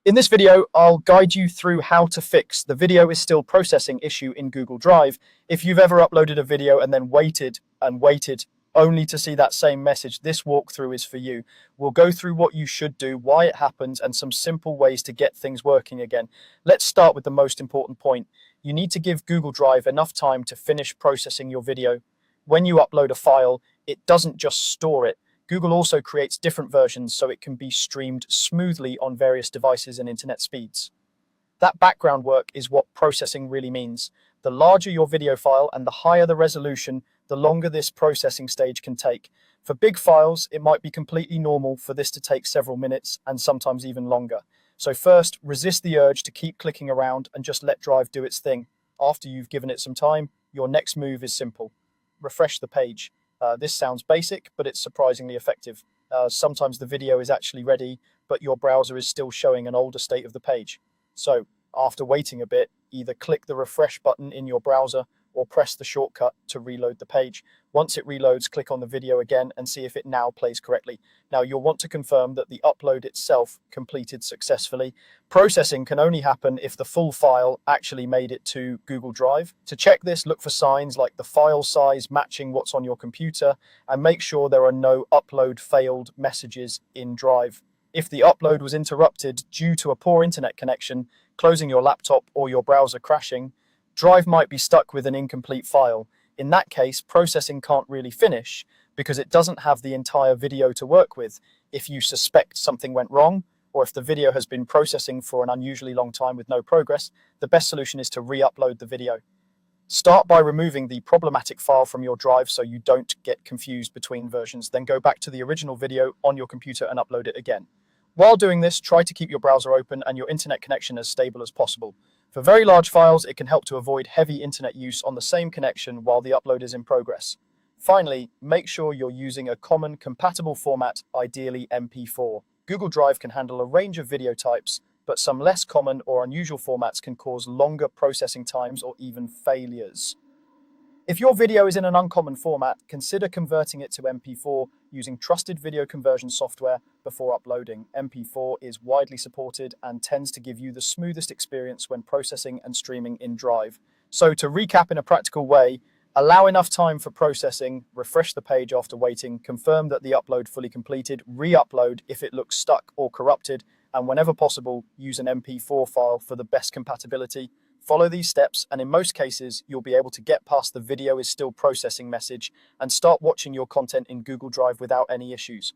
In this video, I'll guide you through how to fix the video is still processing issue in Google Drive. If you've ever uploaded a video and then waited and waited only to see that same message, this walkthrough is for you. We'll go through what you should do, why it happens, and some simple ways to get things working again. Let's start with the most important point. You need to give Google Drive enough time to finish processing your video. When you upload a file, it doesn't just store it. Google also creates different versions so it can be streamed smoothly on various devices and internet speeds. That background work is what processing really means. The larger your video file and the higher the resolution, the longer this processing stage can take. For big files, it might be completely normal for this to take several minutes and sometimes even longer. So first, resist the urge to keep clicking around and just let Drive do its thing. After you've given it some time, your next move is simple. Refresh the page. This sounds basic, but it's surprisingly effective. Sometimes the video is actually ready, but your browser is still showing an older state of the page. So, after waiting a bit, either click the refresh button in your browser or press the shortcut to reload the page. Once it reloads, click on the video again and see if it now plays correctly. Now, you'll want to confirm that the upload itself completed successfully. Processing can only happen if the full file actually made it to Google Drive. To check this, look for signs like the file size matching what's on your computer, and make sure there are no upload failed messages in Drive. If the upload was interrupted due to a poor internet connection, closing your laptop, or your browser crashing, Drive might be stuck with an incomplete file. In that case, processing can't really finish because it doesn't have the entire video to work with. If you suspect something went wrong, or if the video has been processing for an unusually long time with no progress, the best solution is to re-upload the video. Start by removing the problematic file from your drive so you don't get confused between versions. Then go back to the original video on your computer and upload it again. While doing this, try to keep your browser open and your internet connection as stable as possible. For very large files, it can help to avoid heavy internet use on the same connection while the upload is in progress. Finally, make sure you're using a common compatible format, ideally MP4. Google Drive can handle a range of video types, but some less common or unusual formats can cause longer processing times or even failures. If your video is in an uncommon format, consider converting it to MP4 using trusted video conversion software before uploading. MP4 is widely supported and tends to give you the smoothest experience when processing and streaming in Drive. So to recap in a practical way, allow enough time for processing, refresh the page after waiting, confirm that the upload fully completed, re-upload if it looks stuck or corrupted, and whenever possible, use an MP4 file for the best compatibility. Follow these steps, and in most cases, you'll be able to get past the video is still processing message and start watching your content in Google Drive without any issues.